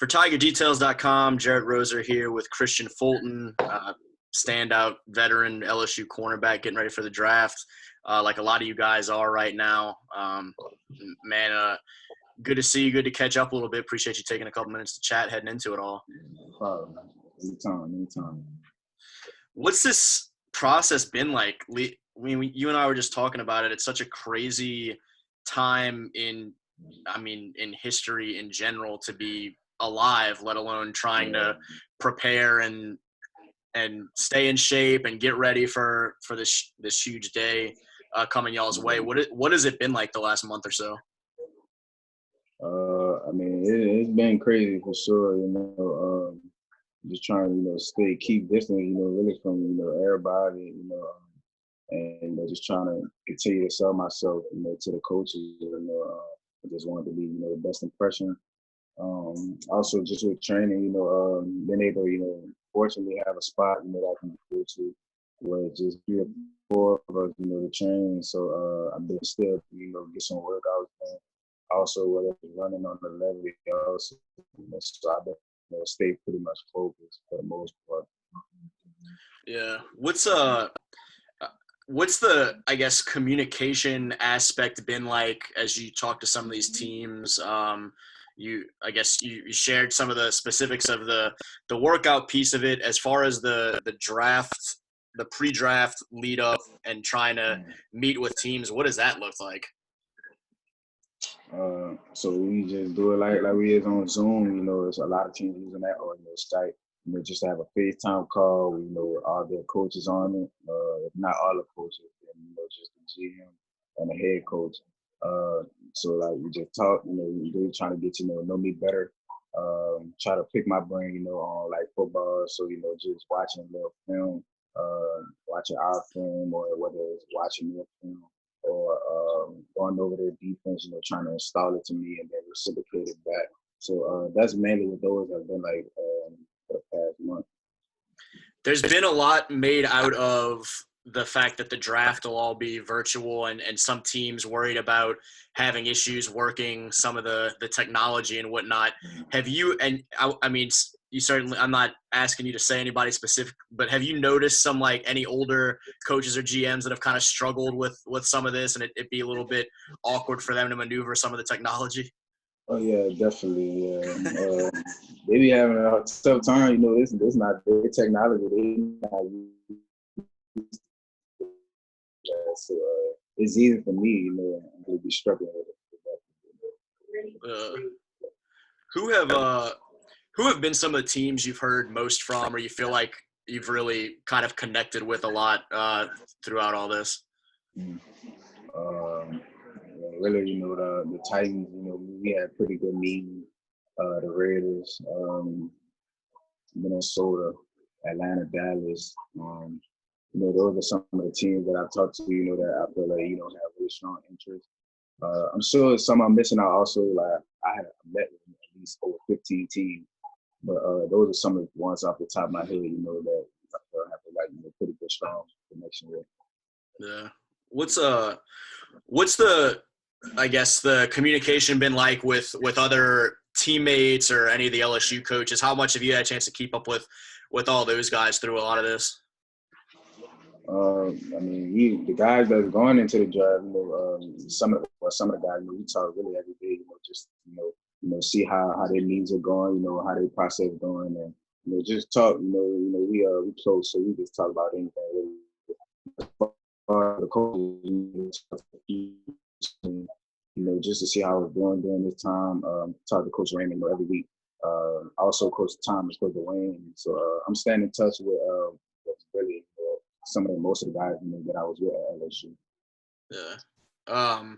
For TigerDetails.com, Jarrett Roser here with Kristian Fulton, standout veteran LSU cornerback getting ready for the draft, like a lot of you guys are right now. Good to see you. Good to catch up a little bit. Appreciate you taking a couple minutes to chat heading into it all. Anytime. What's this process been like? I mean, you and I were just talking about it. It's such a crazy time in history in general to be alive, let alone trying to prepare and stay in shape and get ready for this huge day coming y'all's way. What has it been like the last month or so? It's been crazy for sure. Just trying to keep distance. Really from everybody. And just trying to continue to sell myself. To the coaches. I just wanted to be the best impression. Also just with training, being able to, fortunately have a spot, that I can go to where it's just 3 or 4 of us, to train. So I've been still, get some workouts done. Also, whether it's running on the levee, also, so I've been, stay pretty much focused for the most part. Yeah. What's the, I guess, communication aspect been like as you talk to some of these teams? You shared some of the specifics of the workout piece of it as far as the draft, the pre-draft lead up and trying to meet with teams. What does that look like? So we just do it like we is on Zoom. There's a lot of teams using that, or Skype. Just to have a FaceTime call. All the coaches on it. If not all the coaches, then just the GM and the head coach. So we just talk. Really trying to get know me better. Try to pick my brain. On football. So just watching little film, watching our film, or whether it's watching their film, or going over their defense. Trying to install it to me and then reciprocate it back. So that's mainly what those have been like for the past month. There's been a lot made out of the fact that the draft will all be virtual and some teams worried about having issues working some of the technology and whatnot. Have you, and you certainly, I'm not asking you to say anybody specific, but have you noticed some any older coaches or GMs that have kind of struggled with some of this and it'd be a little bit awkward for them to maneuver some of the technology? Oh yeah, definitely. Yeah. They be having a tough time. This not their technology. They not used to that. So it's easy for me, to be struggling with it. Who have been some of the teams you've heard most from, or you feel like you've really kind of connected with a lot throughout all this? Really, the Titans, we had pretty good meetings. The Raiders, Minnesota, Atlanta, Dallas. Those are some of the teams that I've talked to, that I feel like, have really strong interest. I'm sure some I'm missing out also. I had met with at least over 15 teams, but those are some of the ones off the top of my head, that I have pretty good strong connection with. Yeah. What's the, I guess, the communication been like with other teammates or any of the LSU coaches? How much have you had a chance to keep up with all those guys through a lot of this? The guys that's going into the draft, some of the guys, we talk really every day, just see how their needs are going, how their process going, and just talk. We close, so we just talk about anything. The coaches, just to see how it's going during this time. Talk to Coach Raymond every week. Also, Coach Thomas, Coach Dwayne. So I'm staying in touch with really most of the guys that I was with at LSU. Yeah.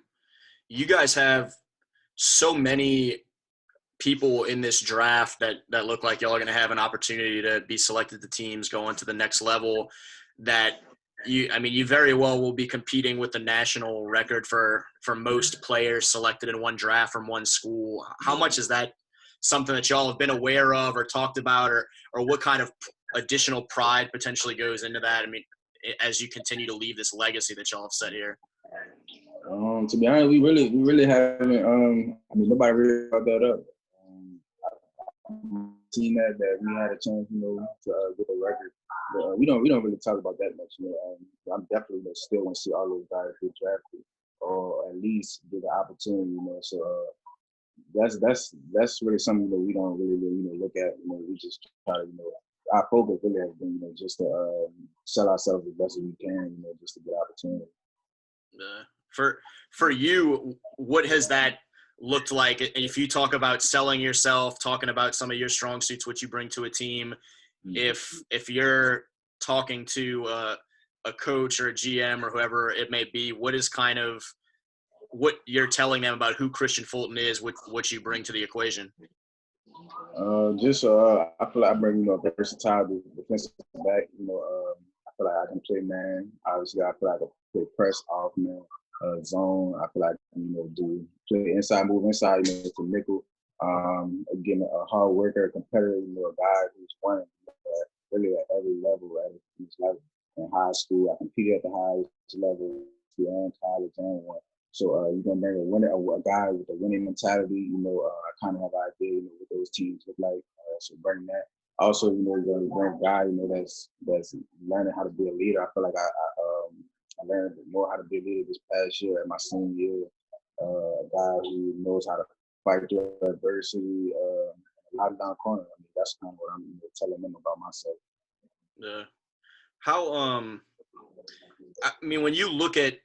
You guys have so many people in this draft that look like y'all are going to have an opportunity to be selected to teams going to the next level that you very well will be competing with the national record for most players selected in one draft from one school. How much is that something that y'all have been aware of or talked about, or what kind of additional pride potentially goes into that? As you continue to leave this legacy that y'all have set here. To be honest, we really haven't. Nobody really brought that up. seen that we had a chance, to get a record. But, we don't really talk about that much. I'm definitely still want to see all those guys get drafted or at least get the opportunity. So that's really something that we don't really look at. We just try to our focus really has been just to sell ourselves as best as we can. Just to get opportunity. For you, what has that looked like? If you talk about selling yourself, talking about some of your strong suits, what you bring to a team, if you're talking to a coach or a GM or whoever it may be, what is kind of what you're telling them about who Kristian Fulton is, what you bring to the equation? I feel like I bring a versatile defensive back. I feel like I can play man. Obviously, I feel like I can play press off man, zone. I feel like do play inside, move inside, to nickel. Again, a hard worker, a competitor, a guy who's won really at every level, at each level. In high school, I competed at the highest level, and college, and one. So you're gonna bring a guy with a winning mentality. I kind of have an idea, what those teams look like. So bring that. Also, you're gonna bring a guy, that's learning how to be a leader. I feel like I learned more how to be a leader this past year at my senior year. A guy who knows how to fight through adversity, lock down corner. That's kind of what I'm telling them about myself. Yeah. How when you look at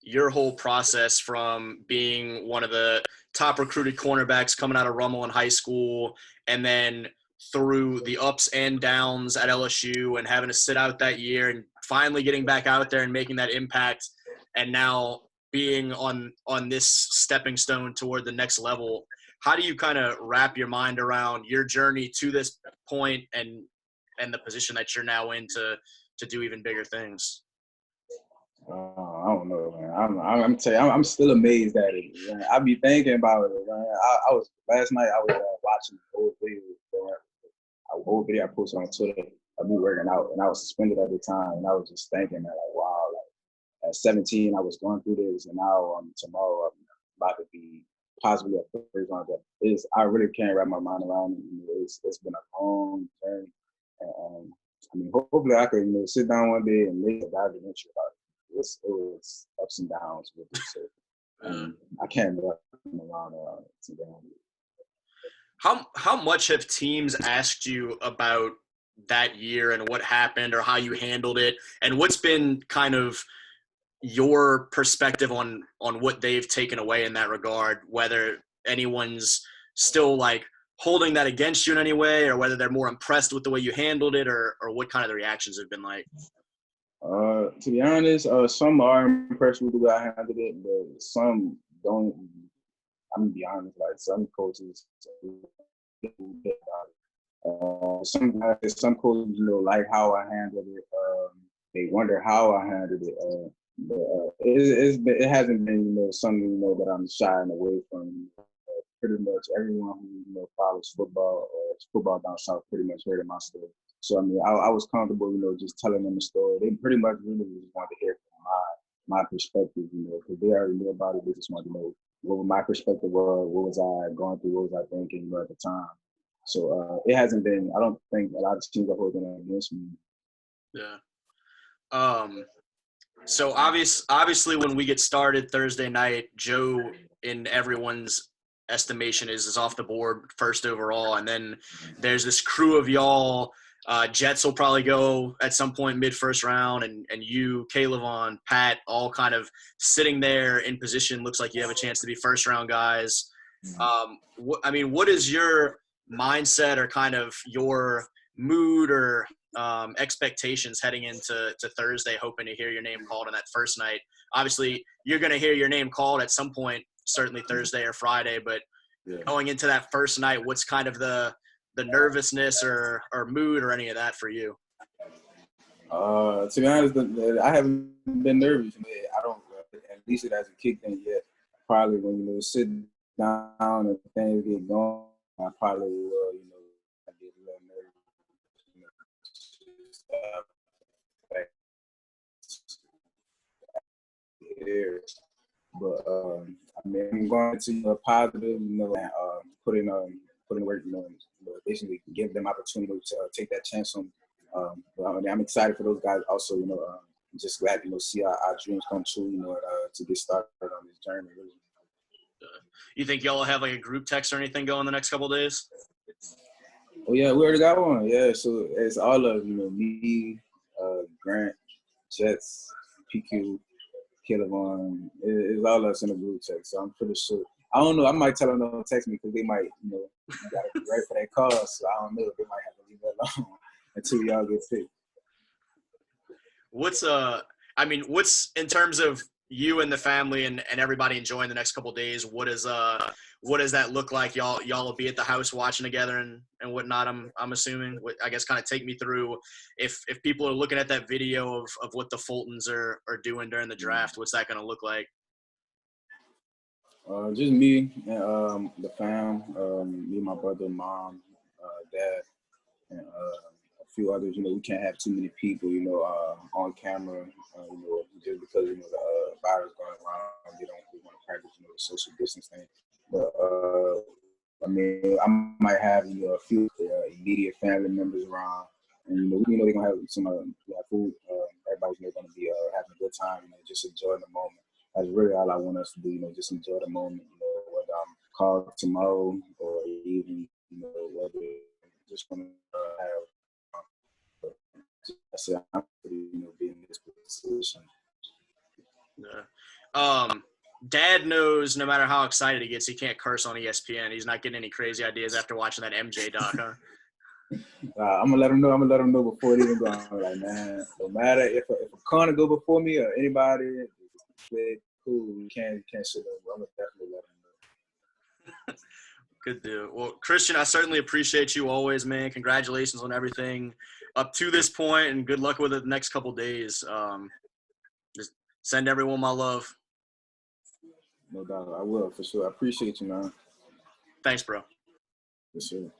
your whole process from being one of the top recruited cornerbacks coming out of Rummel in high school, and then through the ups and downs at LSU and having to sit out that year and finally getting back out there and making that impact, and now being on this stepping stone toward the next level, how do you kind of wrap your mind around your journey to this point and the position that you're now in to do even bigger things? I don't know, man. I'm telling you, I'm still amazed at it. Man. I be thinking about it, man. I was last night. I was watching the old video I posted on Twitter of me working out, and I was suspended at the time, and I was just thinking, man, like, wow, like at 17, I was going through this, and now tomorrow I'm about to be possibly a first round. I really can't wrap my mind around it. It's been a long journey, and hopefully I could sit down one day and make a documentary about it. It was ups and downs with it, so I can't wrap my mind around it. How much have teams asked you about that year and what happened or how you handled it, and what's been kind of your perspective on what they've taken away in that regard, whether anyone's still like holding that against you in any way, or whether they're more impressed with the way you handled it, or what kind of the reactions have been like? To be honest, some are impressed with the way I handled it, but some don't. I'm gonna be honest, like some coaches, some coaches, like how I handled it. They wonder how I handled it. But it hasn't been, something, that I'm shying away from. Pretty much everyone who follows football or football down south pretty much heard of my story. So I was comfortable, just telling them the story. They pretty much really just wanted to hear from my perspective, because they already knew about it. They just wanted to know what my perspective was, what was I going through, what was I thinking at the time. So it hasn't been. I don't think a lot of teams are holding it against me. Yeah. So obviously, when we get started Thursday night, Joe, in everyone's estimation, is off the board first overall, and then there's this crew of y'all. Jets will probably go at some point mid-first round, and you, Caleb, Pat, all kind of sitting there in position. Looks like you have a chance to be first-round guys. What is your mindset or kind of your mood or expectations heading into Thursday, hoping to hear your name called on that first night? Obviously, you're going to hear your name called at some point, certainly Thursday or Friday, but going into that first night, what's kind of the nervousness or mood or any of that for you? To be honest, I haven't been nervous. I don't, at least it hasn't kicked in yet. Probably when sit down and things get going, I probably will, I get a little nervous. But I'm going to positive, and putting put in work, basically give them opportunity to take that chance on. But I'm excited for those guys also, just glad, see our dreams come true, to get started on this journey. Really. You think y'all will have like a group text or anything going the next couple of days? Oh yeah, we already got one. Yeah, so it's all of me, Grant, Jets, PQ, Killavon. It's all of us in the group text. So I'm pretty sure. I don't know. I might tell them to text me because they might, you gotta be ready for that call. So I don't know. They might have to leave that alone until y'all get picked. What's in terms of you and the family and everybody enjoying the next couple of days? What does that look like? Y'all will be at the house watching together and whatnot. I'm assuming. I guess kind of take me through if people are looking at that video of what the Fultons are doing during the draft. What's that going to look like? Just me and the fam, me, my brother, mom, dad, and a few others. We can't have too many people, on camera, just because the virus going around. We want to practice, the social distancing. But I might have a few immediate family members around, and they're gonna have some food. Everybody's gonna be having a good time, just enjoying the moment. That's really all I want us to do, just enjoy the moment, whether I'm called tomorrow or even, whether just want to have, I said, I'm pretty, be in this position. Yeah. Dad knows no matter how excited he gets, he can't curse on ESPN. He's not getting any crazy ideas after watching that MJ doc, huh? I'm gonna let him know. I'm gonna let him know before it even goes. I'm like, man, no matter if a corner go before me or anybody, cool. You can't shit over. I'm gonna definitely let him know. Good deal. Well, Kristian, I certainly appreciate you always, man. Congratulations on everything up to this point, and good luck with it the next couple of days. Just send everyone my love. No doubt, I will for sure. I appreciate you, man. Thanks, bro. For sure.